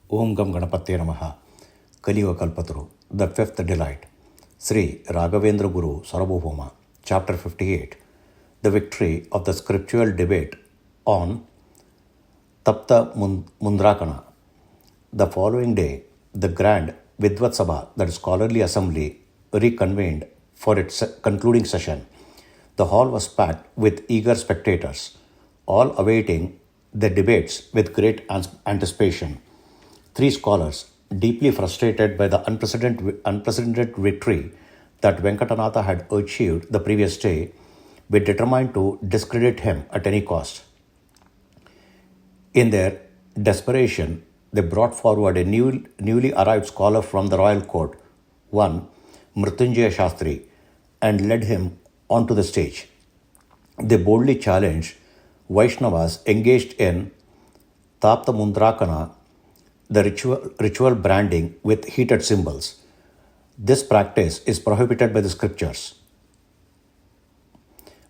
Om Gam Ganapatye Namaha. Kaliyugada Kalpataru, the fifth delight. Shri Raghavendra Gurusarvabhauma, chapter 58. The victory of the scriptural debate on Taptamudrankana. The following day, the grand Vidvat Sabha, that is scholarly assembly, reconvened for its concluding session. The hall was packed with eager spectators, all awaiting the debates with great anticipation. Three scholars, deeply frustrated by the unprecedented victory that Venkatanatha had achieved the previous day, were determined to discredit him at any cost. In their desperation, they brought forward a newly arrived scholar from the royal court, one Mrityunjaya Shastri, and led him onto the stage. They boldly challenged Vaishnavas engaged in Taptamudrankana, the ritual branding with heated symbols. This practice is prohibited by the scriptures.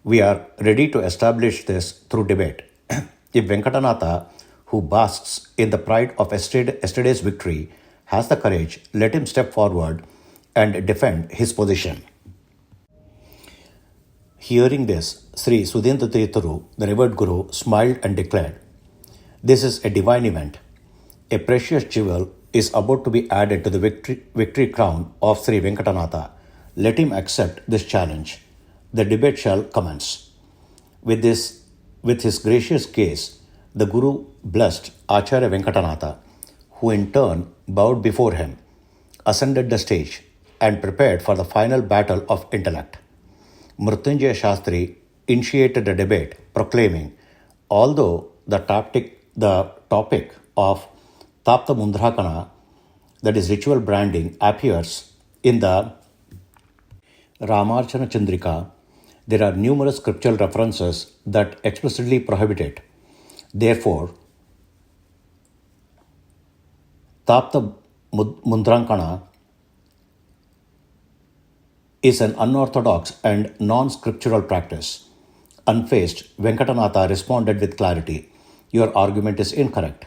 We are ready to establish this through debate. If Venkatanatha, who basks in the pride of yesterday's victory, has the courage, let him step forward and defend his position. Hearing this, Sri Sudendra Tirtharu, the revered Guru, smiled and declared, "This is a divine event. A precious jewel is about to be added to the victory crown of Sri Venkatanatha. Let him accept this challenge. The debate shall commence." With his gracious gaze, the Guru blessed Acharya Venkatanatha, who in turn bowed before him, ascended the stage, and prepared for the final battle of intellect. Mrityunjaya Shastri initiated the debate, proclaiming, although the topic of Taptamudrankana, that is ritual branding, appears in the Ramarchana Chandrika, there are numerous scriptural references that explicitly prohibit it. Therefore, Taptamudrankana is an unorthodox and non-scriptural practice. Unfazed, Venkatanatha responded with clarity, "Your argument is incorrect.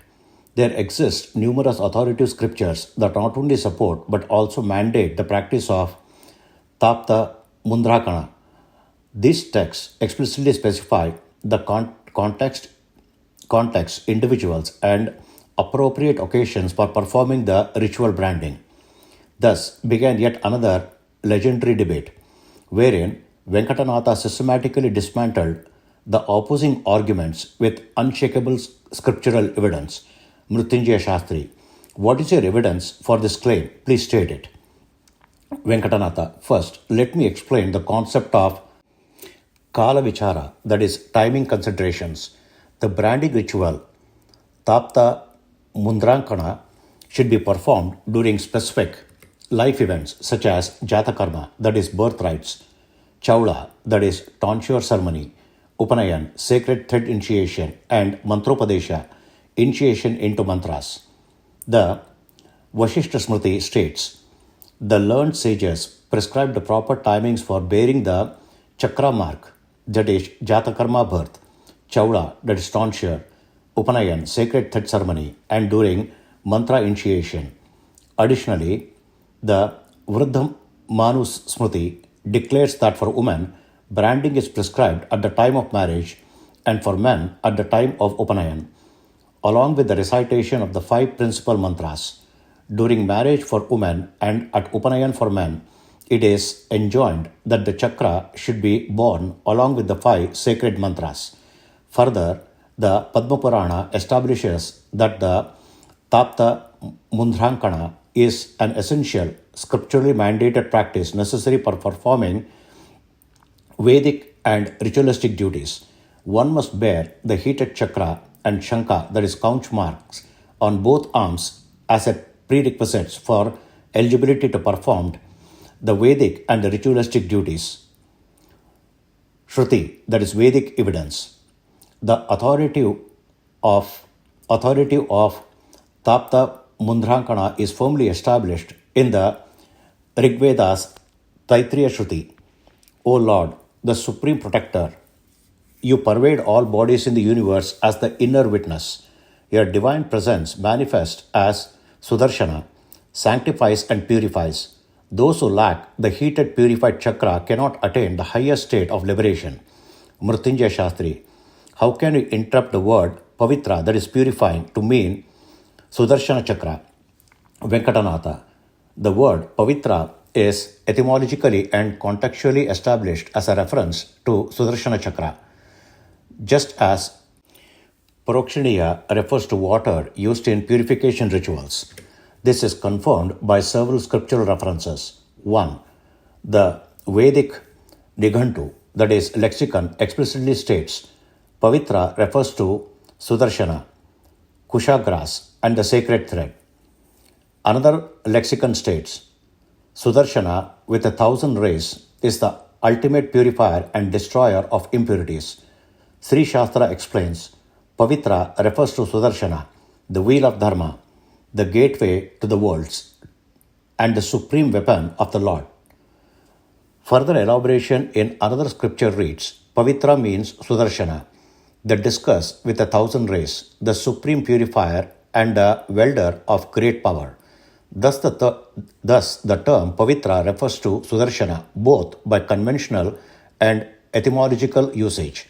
There exist numerous authoritative scriptures that not only support but also mandate the practice of Taptamudrankana. These texts explicitly specify the context, individuals, and appropriate occasions for performing the ritual branding." Thus began yet another legendary debate, wherein Venkatanatha systematically dismantled the opposing arguments with unshakable scriptural evidence. Mrityunjaya Shastri, what is your evidence for this claim? Please state it. Venkatanatha, first, let me explain the concept of Kala Vichara, that is, timing considerations. The branding ritual, Taptamudrankana, should be performed during specific life events such as Jatakarma, that is, birthrights, Chaula, that is, tonsure ceremony, Upanayan, sacred thread initiation, and Mantropadesha, initiation into mantras. The Vashishta Smriti states, the learned sages prescribed the proper timings for bearing the chakra mark, that is, Jatakarma birth, Chaula, that is, tonsure, Upanayan, sacred thread ceremony, and during mantra initiation. Additionally, the Vriddha Manus Smriti declares that for women, branding is prescribed at the time of marriage and for men at the time of Upanayan, along with the recitation of the 5 principal mantras. During marriage for women and at Upanayan for men, it is enjoined that the chakra should be born along with the 5 sacred mantras. Further, the Padma Purana establishes that the Taptamudrankana is an essential, scripturally mandated practice necessary for performing Vedic and ritualistic duties. One must bear the heated chakra and shanka, that is, conch marks, on both arms as a prerequisites for eligibility to perform the Vedic and the ritualistic duties. Shruti, that is, Vedic evidence. The authority of Taptamudrankana is firmly established in the Rigveda's Taittiriya Shruti. O Lord, the Supreme Protector, you pervade all bodies in the universe as the inner witness. Your divine presence manifests as Sudarshana sanctifies and purifies. Those who lack the heated purified chakra cannot attain the highest state of liberation. Mrityunjaya Shastri, how can you interpret the word pavitra, that is purifying, to mean Sudarshana chakra? Venkatanatha, the word pavitra is etymologically and contextually established as a reference to Sudarshana chakra, just as Parokshiniya refers to water used in purification rituals. This is confirmed by several scriptural references. 1. The Vedic Nighantu, that is lexicon, explicitly states Pavitra refers to Sudarshana, Kushagras, and the sacred thread. Another lexicon states Sudarshana with 1,000 rays is the ultimate purifier and destroyer of impurities. Sri Shastra explains Pavitra refers to Sudarshana, the wheel of Dharma, the gateway to the worlds, and the supreme weapon of the Lord. Further elaboration in another scripture reads, Pavitra means Sudarshana, the discus with 1,000 rays, the supreme purifier and a welder of great power. Thus the term Pavitra refers to Sudarshana both by conventional and etymological usage.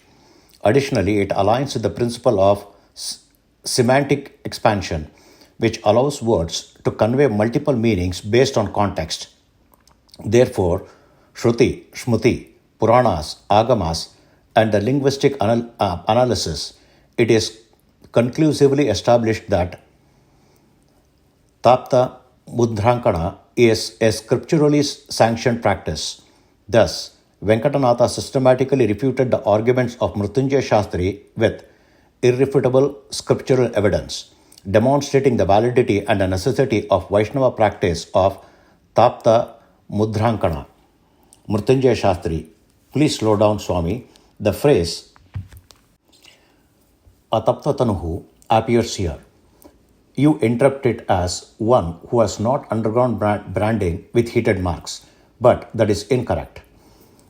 Additionally, it aligns with the principle of semantic expansion, which allows words to convey multiple meanings based on context. Therefore, Shruti, Shmuti, Puranas, Agamas, and the linguistic analysis, it is conclusively established that Taptamudrankana is a scripturally sanctioned practice. Thus, Venkatanatha systematically refuted the arguments of Mrityunjaya Shastri with irrefutable scriptural evidence, demonstrating the validity and the necessity of Vaishnava practice of Taptamudrankana. Mrityunjaya Shastri, please slow down, Swami. The phrase Ataptatanuhu appears here. You interpret it as one who has not undergone branding with heated marks, but that is incorrect.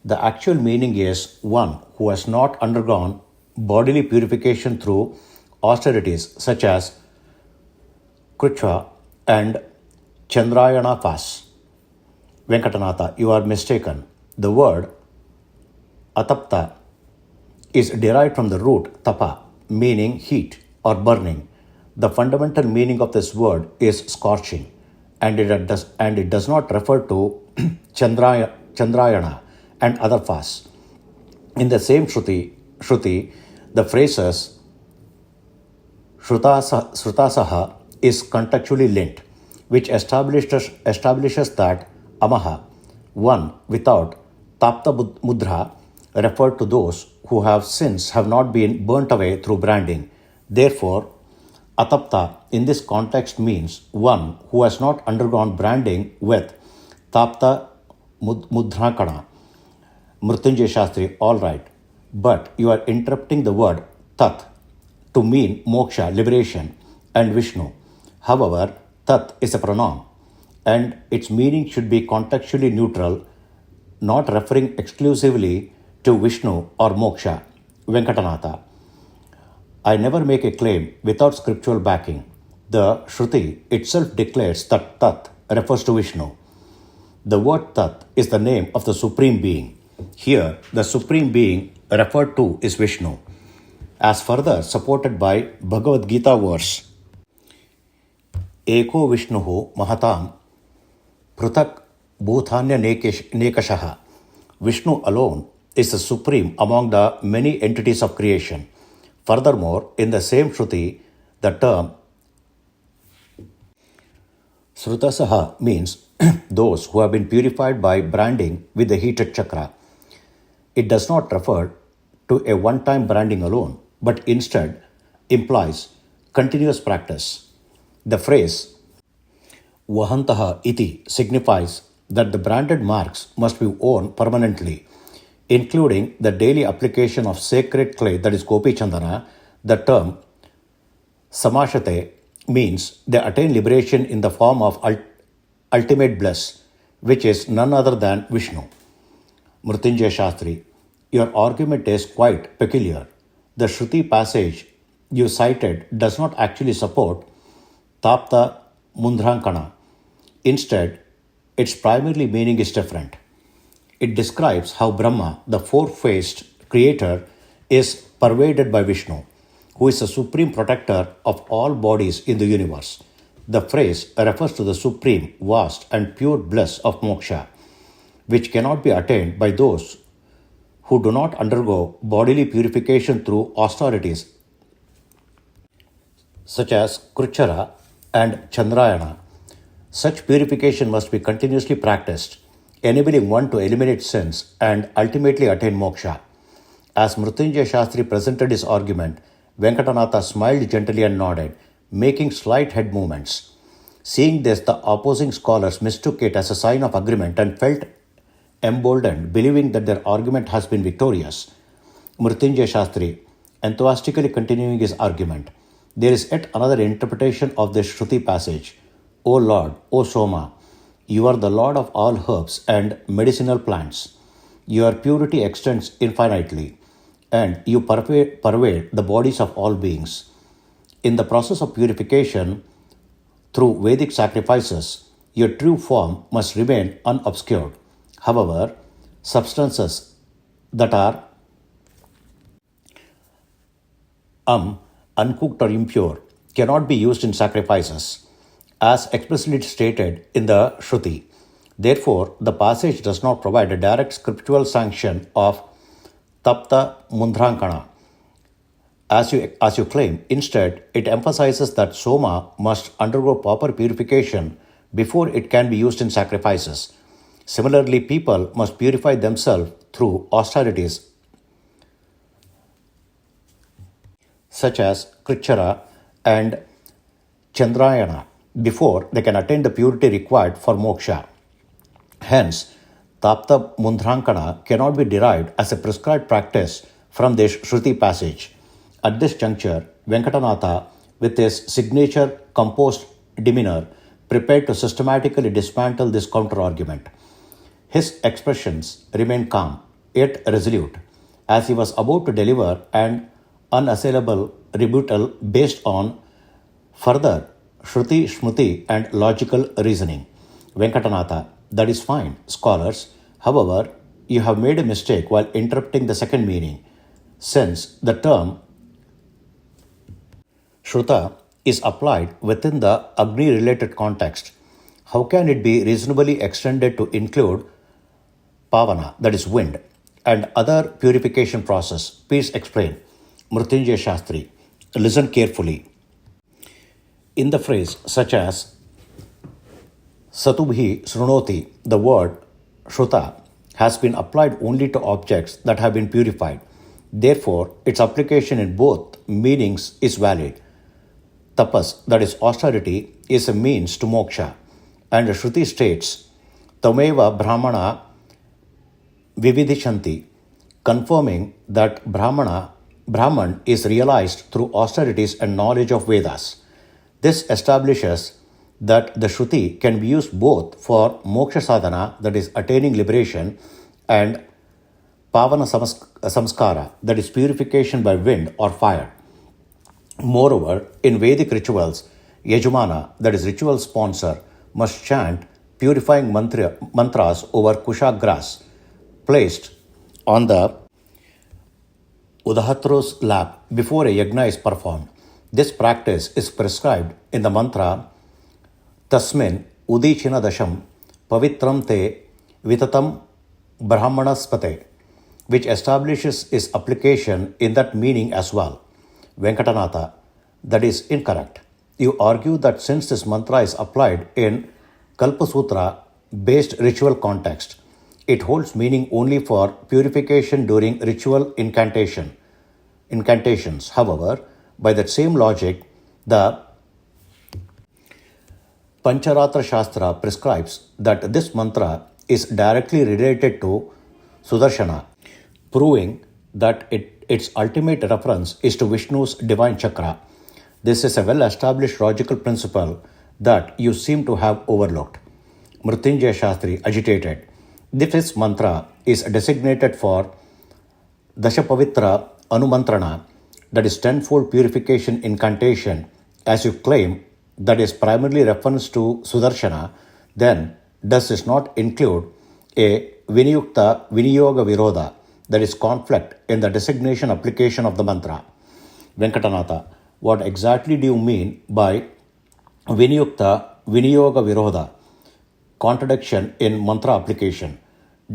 The actual meaning is one who has not undergone bodily purification through austerities such as Krucha and Chandrayana fast. Venkatanatha, you are mistaken. The word atapta is derived from the root tapa, meaning heat or burning. The fundamental meaning of this word is scorching, and it does not refer to Chandrayana and other fasts. In the same Shruti, the phrases Shrutasaha is contextually linked, which establishes that Amaha, one without Tapta Mudra, referred to those who have sins have not been burnt away through branding. Therefore, Atapta in this context means one who has not undergone branding with Tapta Mudrankana. Mrityunjaya Shastri, all right, but you are interpreting the word Tat to mean moksha, liberation, and Vishnu. However, Tat is a pronoun, and its meaning should be contextually neutral, not referring exclusively to Vishnu or moksha. Venkatanatha, I never make a claim without scriptural backing. The Shruti itself declares that Tat refers to Vishnu. The word Tat is the name of the Supreme Being. Here, the Supreme Being referred to is Vishnu, as further supported by Bhagavad Gita verse Eko Vishnuhu Mahatam Prutak Bhutanya Nekashaha. Vishnu alone is the supreme among the many entities of creation. Furthermore, in the same Shruti, the term Srutasaha means those who have been purified by branding with the heated chakra. It does not refer to a one-time branding alone, but instead implies continuous practice. The phrase Vahantaha iti signifies that the branded marks must be worn permanently, including the daily application of sacred clay, that is Gopi Chandana. The term Samashate means they attain liberation in the form of ultimate bliss, which is none other than Vishnu. Mrityunjaya Shastri, your argument is quite peculiar. The Shruti passage you cited does not actually support Tapta Taptamudrankana. Instead, its primary meaning is different. It describes how Brahma, the four-faced creator, is pervaded by Vishnu, who is the supreme protector of all bodies in the universe. The phrase refers to the supreme, vast, and pure bliss of moksha, which cannot be attained by those who do not undergo bodily purification through austerities such as Kruchara and Chandrayana. Such purification must be continuously practiced, enabling one to eliminate sins and ultimately attain moksha. As Mrityunjaya Shastri presented his argument, Venkatanatha smiled gently and nodded, making slight head movements. Seeing this, the opposing scholars mistook it as a sign of agreement and felt emboldened, believing that their argument has been victorious. Mrityunjaya Shastri, enthusiastically continuing his argument, there is yet another interpretation of this Shruti passage. O Lord, O Soma, you are the Lord of all herbs and medicinal plants. Your purity extends infinitely, and you pervade the bodies of all beings. In the process of purification through Vedic sacrifices, your true form must remain unobscured. However, substances that are uncooked or impure cannot be used in sacrifices, as explicitly stated in the Shruti. Therefore, the passage does not provide a direct scriptural sanction of Taptamudrankana, as you claim. Instead, it emphasizes that Soma must undergo proper purification before it can be used in sacrifices. Similarly, people must purify themselves through austerities such as Krichara and Chandrayana before they can attain the purity required for moksha. Hence, Taptamudrankana cannot be derived as a prescribed practice from this Shruti passage. At this juncture, Venkatanatha, with his signature composed demeanor, prepared to systematically dismantle this counter-argument. His expressions remained calm, yet resolute, as he was about to deliver an unassailable rebuttal based on further Shruti, Shmuti, and logical reasoning. Venkatanatha, that is fine, scholars. However, you have made a mistake while interpreting the second meaning, since the term Shruta is applied within the Agni-related context. How can it be reasonably extended to include Pavana, that is wind, and other purification process? Please explain. Mrityunjaya Shastri, listen carefully. In the phrase such as Satubhi Srunoti, the word Shruta has been applied only to objects that have been purified. Therefore, its application in both meanings is valid. Tapas, that is austerity, is a means to moksha. And the Shruti states, Tameva Brahmana Vividhishanti, confirming that Brahman is realized through austerities and knowledge of Vedas. This establishes that the Shruti can be used both for moksha sadhana, that is attaining liberation, and Pavana samskara, that is purification by wind or fire. Moreover, in Vedic rituals, Yajumana, that is ritual sponsor, must chant purifying mantras over kusha grass placed on the Udahatro's lap before a yajna is performed. This practice is prescribed in the mantra Tasmin Udichina Dasham Pavitram Te Vitatam Brahmanaspate, which establishes its application in that meaning as well. Venkatanatha, that is incorrect. You argue that since this mantra is applied in Kalpasutra based ritual context, it holds meaning only for purification during ritual incantations. However, by that same logic, the Pancharatra Shastra prescribes that this mantra is directly related to Sudarshana, proving that its ultimate reference is to Vishnu's divine chakra. This is a well-established logical principle that you seem to have overlooked. Mrityunjaya Shastri, agitated. This mantra is designated for Dashapavitra Anumantrana, that is tenfold purification incantation, as you claim that is primarily reference to Sudarshana, then does this not include a Vinayukta Viniyoga Virodha, that is conflict in the designation application of the mantra? Venkatanatha, what exactly do you mean by Vinayukta Viniyoga Virodha, contradiction in mantra application?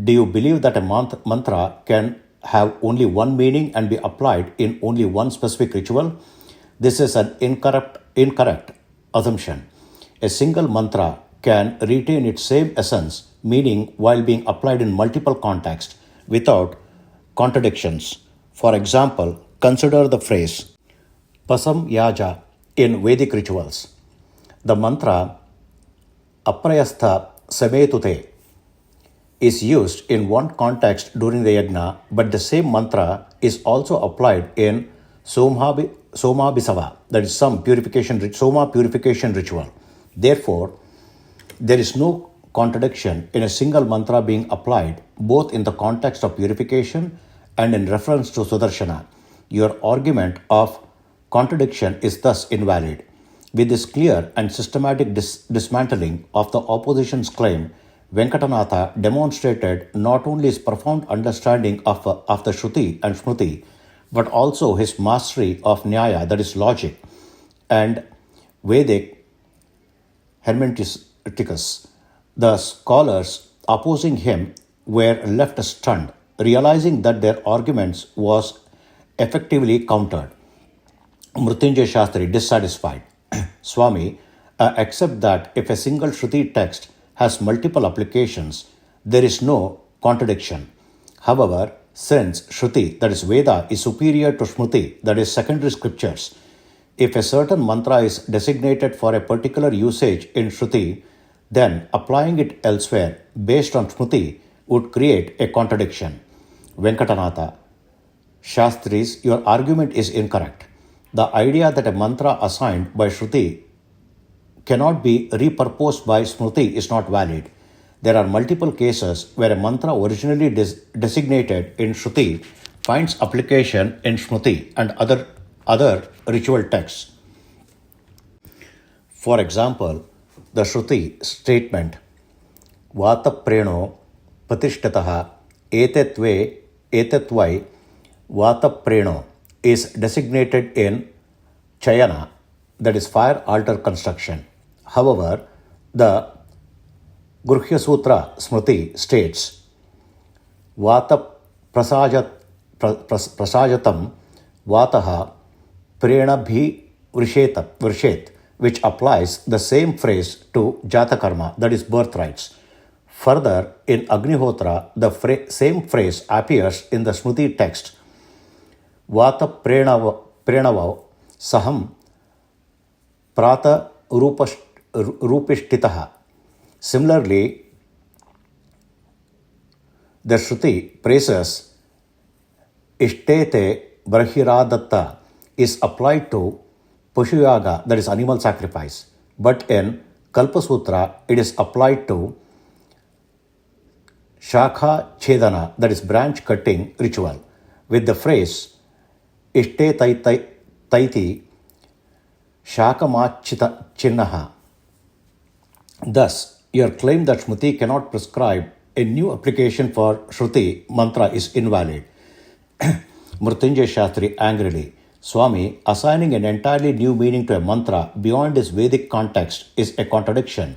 Do you believe that a mantra can have only one meaning and be applied in only one specific ritual? This is an incorrect assumption. A single mantra can retain its same essence, meaning, while being applied in multiple contexts without contradictions. For example, consider the phrase Pasam Yaja in Vedic rituals. The mantra Aprayastha Sametute is used in one context during the yajna, but the same mantra is also applied in Somabhisava, that is Soma purification ritual. Therefore, there is no contradiction in a single mantra being applied both in the context of purification and in reference to Sudarshana. Your argument of contradiction is thus invalid. With this clear and systematic dismantling of the opposition's claim, Venkatanatha demonstrated not only his profound understanding of the Shruti and Smruti, but also his mastery of Nyaya, that is logic, and Vedic hermeneutics. The scholars opposing him were left stunned, realizing that their arguments was effectively countered. Mrityunjay Shastri, dissatisfied. Swami, accept that if a single Shruti text has multiple applications, there is no contradiction. However, since Shruti, that is Veda, is superior to Smruti, that is secondary scriptures, if a certain mantra is designated for a particular usage in Shruti, then applying it elsewhere based on Smruti would create a contradiction. Venkatanatha, Shastris, your argument is incorrect. The idea that a mantra assigned by Shruti cannot be repurposed by Smruti is not valid. There are multiple cases where a mantra originally designated in Shruti finds application in Smruti and other ritual texts. For example, the Shruti statement Vata Preno Patishtataha Etetvai Vata Preno is designated in Chayana, that is fire altar construction. However, the Gurhya Sutra Smriti states Vata prasajatam Vataha Prenabhi Vrishet, which applies the same phrase to Jata Karma, that is birthrights. Further, in Agnihotra, the same phrase appears in the Smriti text Vata Prenava Saham Prata Rupishtitaha. Similarly, the Shruti praises Ishtete Brahiradatta is applied to Pushuyaga, that is animal sacrifice, but in Kalpasutra it is applied to Shakha Chedana, that is branch cutting ritual, with the phrase Ishte Taiti Shakamachita Chinnaha. Thus, your claim that Smriti cannot prescribe a new application for Shruti mantra is invalid. Mrityunjay Shastri angrily, Swami, assigning an entirely new meaning to a mantra beyond its Vedic context is a contradiction.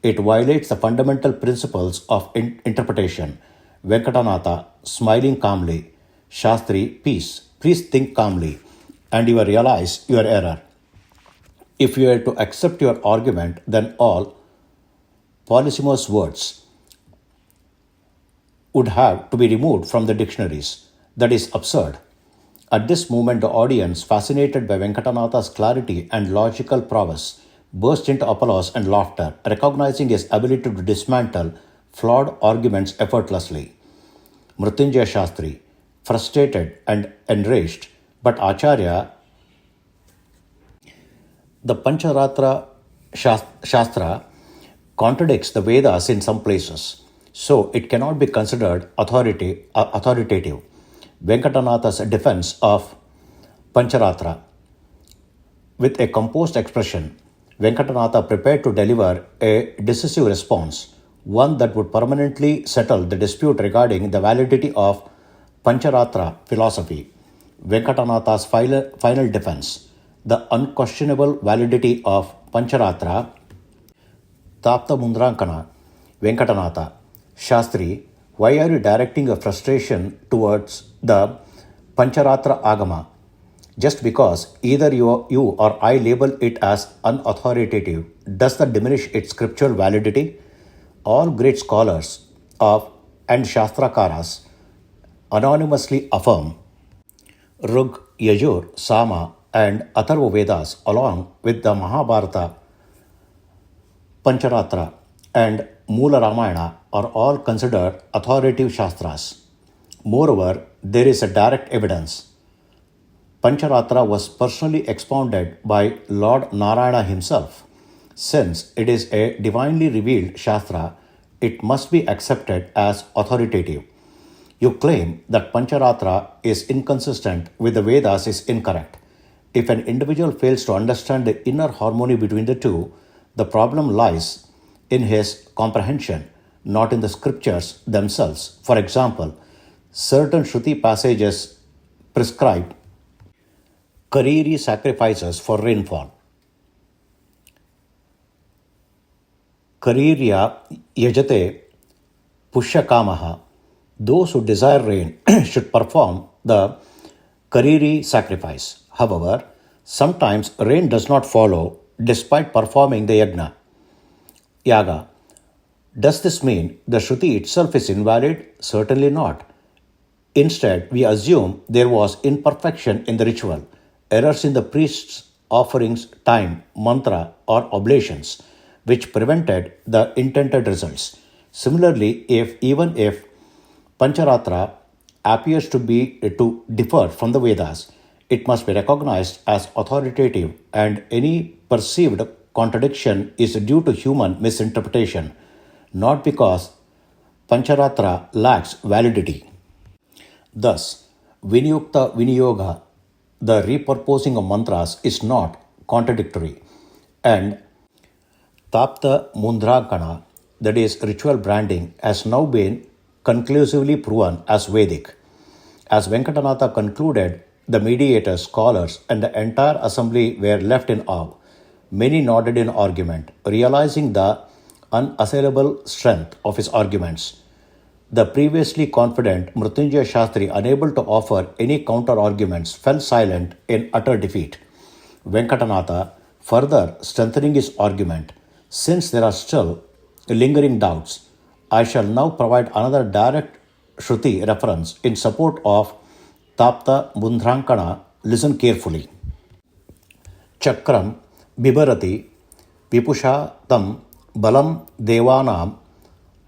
It violates the fundamental principles of interpretation. Venkatanatha, smiling calmly, Shastri, peace. Please think calmly, and you will realize your error. If you were to accept your argument, then all Polysemous words would have to be removed from the dictionaries. That is absurd. At this moment, the audience, fascinated by Venkatanatha's clarity and logical prowess, burst into applause and laughter, recognizing his ability to dismantle flawed arguments effortlessly. Mrityunjay Shastri, frustrated and enraged, but Acharya, the Pancharatra Shastra contradicts the Vedas in some places, so it cannot be considered authoritative. Venkatanatha's defense of Pancharatra, with a composed expression, Venkatanatha prepared to deliver a decisive response, one that would permanently settle the dispute regarding the validity of Pancharatra philosophy. Venkatanatha's final defense, the unquestionable validity of Pancharatra. Taptamudrankana, Venkatanatha, Shastri, why are you directing your frustration towards the Pancharatra Agama? Just because either you or I label it as unauthoritative, does that diminish its scriptural validity? All great scholars of and Shastrakaras anonymously affirm Rug, Yajur, Sama, and Atharva Vedas, along with the Mahabharata, Pancharatra, and Moola Ramayana, are all considered authoritative Shastras. Moreover, there is a direct evidence. Pancharatra was personally expounded by Lord Narayana himself. Since it is a divinely revealed Shastra, it must be accepted as authoritative. You claim that Pancharatra is inconsistent with the Vedas is incorrect. If an individual fails to understand the inner harmony between the two, the problem lies in his comprehension, not in the scriptures themselves. For example, certain Shruti passages prescribe Kariri sacrifices for rainfall. Karirya yajate pushyakamaha. Those who desire rain should perform the Kariri sacrifice. However, sometimes rain does not follow despite performing the yaga. Does this mean the Shruti itself is invalid? Certainly not. Instead, we assume there was imperfection in the ritual, errors in the priest's offerings, time, mantra, or oblations, which prevented the intended results. Similarly, even if Pancharatra appears to differ from the Vedas, it must be recognized as authoritative, and any perceived contradiction is due to human misinterpretation, not because Pancharatra lacks validity. Thus, Vinyukta Vinyoga, the repurposing of mantras, is not contradictory, and Taptamudrankana, that is ritual branding, has now been conclusively proven as Vedic. As Venkatanatha concluded, the mediators, scholars, and the entire assembly were left in awe. Many nodded in argument, realizing the unassailable strength of his arguments. The previously confident Mrityunjaya Shastri, unable to offer any counter-arguments, fell silent in utter defeat. Venkatanatha, further strengthening his argument, since there are still lingering doubts, I shall now provide another direct Shruti reference in support of Taptamudrankana. Listen carefully. Chakram bibarati vipusha tam balam devanam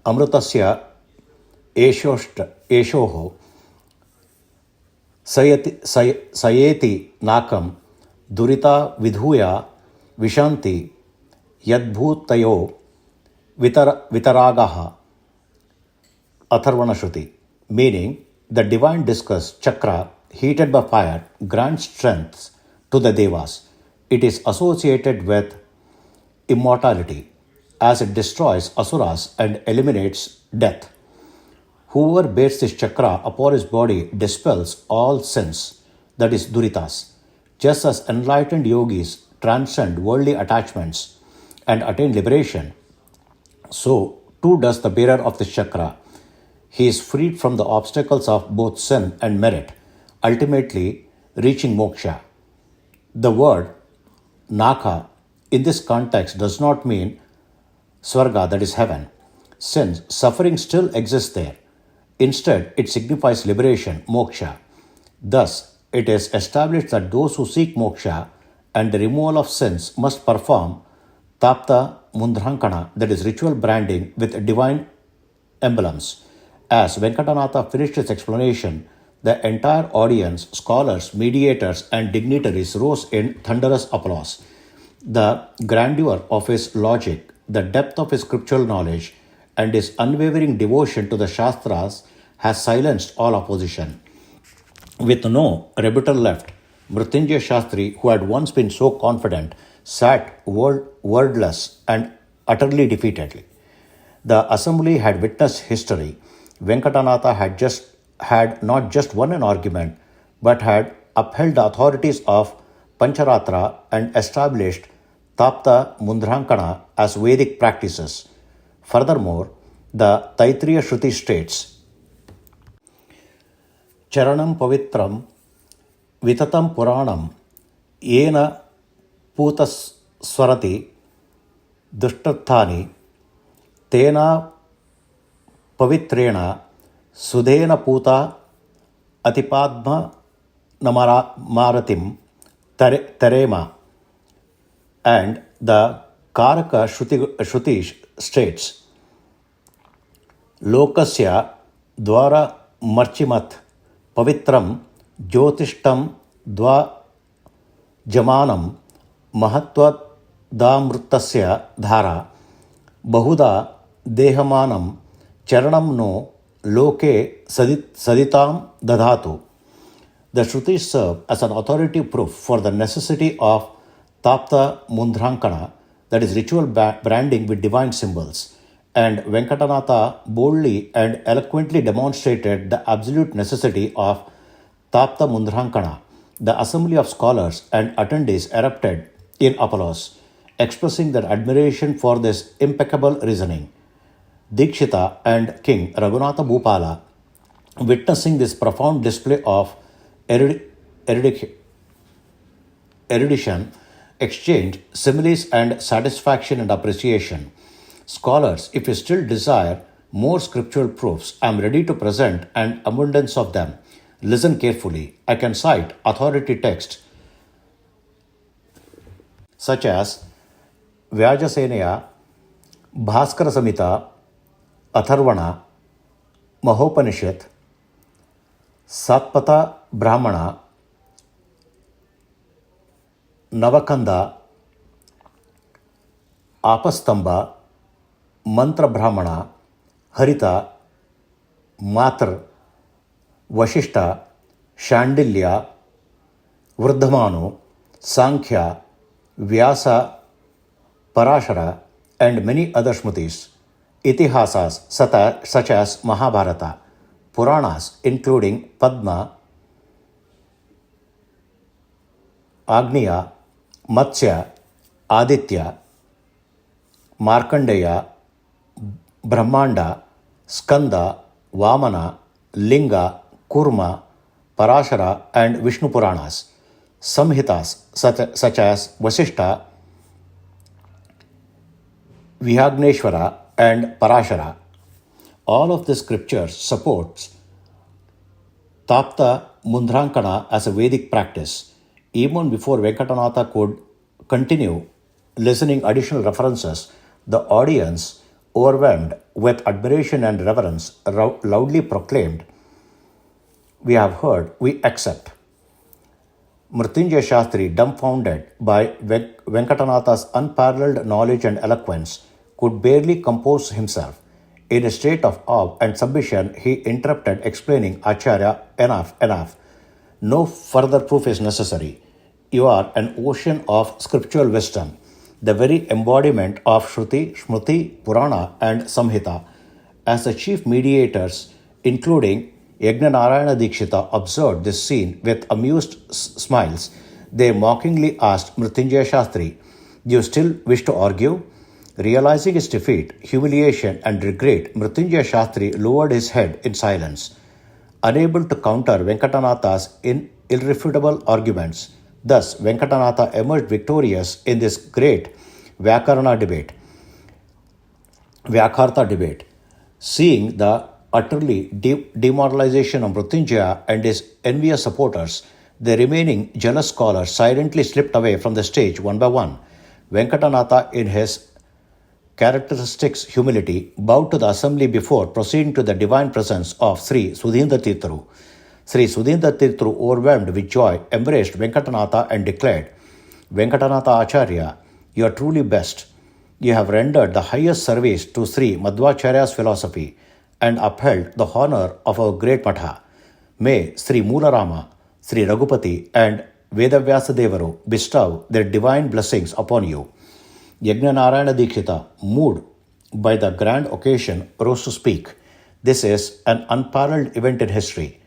amrutasya eshoho sayeti nakam durita vidhuya vishanti yadbhutayo vitaragaha Atharvana Shruti, meaning the divine discus chakra, heated by fire, grants strength to the devas. It is associated with immortality, as it destroys asuras and eliminates death. Whoever bears this chakra upon his body dispels all sins, that is duritas. Just as enlightened yogis transcend worldly attachments and attain liberation, so too does the bearer of this chakra. He is freed from the obstacles of both sin and merit, ultimately reaching moksha. The word naka in this context does not mean swarga, that is heaven, since suffering still exists there. Instead, it signifies liberation, moksha. Thus, it is established that those who seek moksha and the removal of sins must perform Taptamudrankana, that is ritual branding with divine emblems. As Venkatanatha finished his explanation, the entire audience, scholars, mediators, and dignitaries rose in thunderous applause. The grandeur of his logic, the depth of his scriptural knowledge, and his unwavering devotion to the Shastras has silenced all opposition. With no rebuttal left, Mrityunjaya Shastri, who had once been so confident, sat wordless and utterly defeated. The assembly had witnessed history. Venkatanatha had not just won an argument, but had upheld the authorities of Pancharatra and established Taptamudrankana as Vedic practices. Furthermore, the Taittiriya Shruti states, Charanam Pavitram Vitatam Puranam Yena Putas Swarati Dushtathani Tena Pavitrena Sudena Puta Atipadma Maratim Tarema. And the Karaka Shruti states, Lokasya Dwara Marchimat Pavitram Jyotishtam Dva Jamanam Mahatva Damrutasya Dhara Bahuda Dehamanam Charanam no Loke Saditam Dadhatu. The Shrutis serve as an authoritative proof for the necessity of Taptamudrankana, that is ritual branding with divine symbols, and Venkatanatha boldly and eloquently demonstrated the absolute necessity of Taptamudrankana. The assembly of scholars and attendees erupted in applause, expressing their admiration for this impeccable reasoning. Dikshita and King Raghunatha Bhupala, witnessing this profound display of erudition, exchanged similes and satisfaction and appreciation. Scholars, if you still desire more scriptural proofs, I am ready to present an abundance of them. Listen carefully. I can cite authority texts such as Vyajaseneya, Bhaskara Samhita, Atharvana, Mahopanishad, Satpata Brahmana, Navakanda, Apastamba, Mantra Brahmana, Harita, Matr, Vashishta, Shandilya, Vrdhamanu, Sankhya, Vyasa, Parashara, and many other Shmutis. Itihasas such as Mahabharata, Puranas including Padma, Agniya, Matsya, Aditya, Markandeya, Brahmanda, Skanda, Vamana, Linga, Kurma, Parashara, and Vishnu Puranas. Samhitas such as Vasishta, Vihagneshwara, and Parashara. All of the scriptures supports Taptamudrankana as a Vedic practice. Even before Venkatanatha could continue listening additional references, the audience, overwhelmed with admiration and reverence, loudly proclaimed, "We have heard, we accept." Mrityunjay Shastri, dumbfounded by Venkatanatha's unparalleled knowledge and eloquence, could barely compose himself. In a state of awe and submission, he interrupted, explaining, "Acharya, enough. No further proof is necessary. You are an ocean of scriptural wisdom, the very embodiment of Shruti, Smriti, Purana, and Samhita." As the chief mediators, including Yajnanarayana Dikshita, observed this scene with amused smiles, they mockingly asked Mrityunjay Shastri, "Do you still wish to argue?" Realizing his defeat, humiliation, and regret, Mrityunjay Shastri lowered his head in silence, unable to counter Venkatanatha's irrefutable arguments. Thus, Venkatanatha emerged victorious in this great Vyakarta debate. Seeing the utterly demoralization of Mrityunjaya and his envious supporters, the remaining jealous scholars silently slipped away from the stage one by one. Venkatanatha, in his characteristic humility, bowed to the assembly before proceeding to the divine presence of Sri Sudhindra Tirtharu. Sri Sudhindra Tirtharu, overwhelmed with joy, embraced Venkatanatha and declared, "Venkatanatha Acharya, you are truly best. You have rendered the highest service to Sri Madhvacharya's philosophy and upheld the honor of our great Matha. May Sri Moolarama, Sri Raghupati, and Vedavyasadevaru bestow their divine blessings upon you. Yajnanarayana Dikshita, moved by the grand occasion, rose to speak. This is an unparalleled event in history.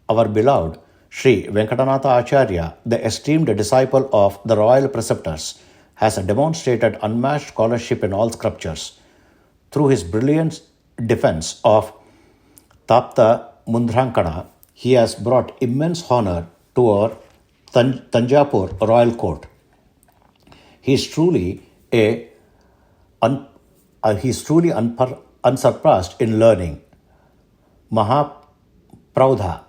Our beloved Shri Venkatanatha Acharya, the esteemed disciple of the royal preceptors, has demonstrated unmatched scholarship in all scriptures. Through his brilliant defense of Taptamudrankana, he has brought immense honor to our Tanjapur royal court. He is truly unsurpassed in learning, Mahapraudha,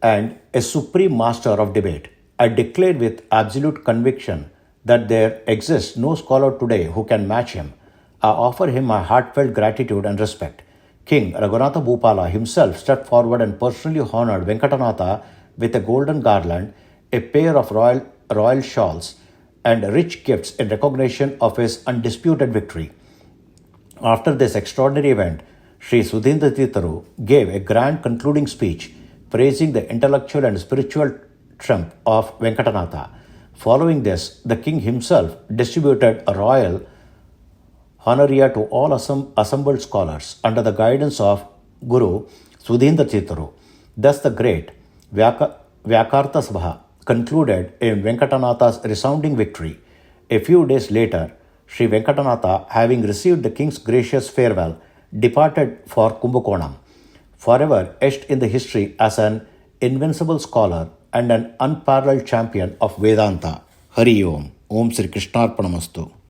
and a supreme master of debate. I declare with absolute conviction that there exists no scholar today who can match him. I offer him my heartfelt gratitude and respect. King Raghunatha Bhupala himself stepped forward and personally honored Venkatanatha with a golden garland, a pair of royal shawls, and rich gifts in recognition of his undisputed victory. After this extraordinary event, Shri Sudhindra Tirtharu gave a grand concluding speech praising the intellectual and spiritual triumph of Venkatanatha. Following this, the king himself distributed a royal honoria to all assembled scholars under the guidance of Guru Sudhindra Tirtharu. Thus, the great Vyakarta Sabha concluded in Venkatanatha's resounding victory. A few days later, Sri Venkatanatha, having received the king's gracious farewell, departed for Kumbakonam, forever etched in the history as an invincible scholar and an unparalleled champion of Vedanta. Hari Om. Om Sri Krishnarpanamastu.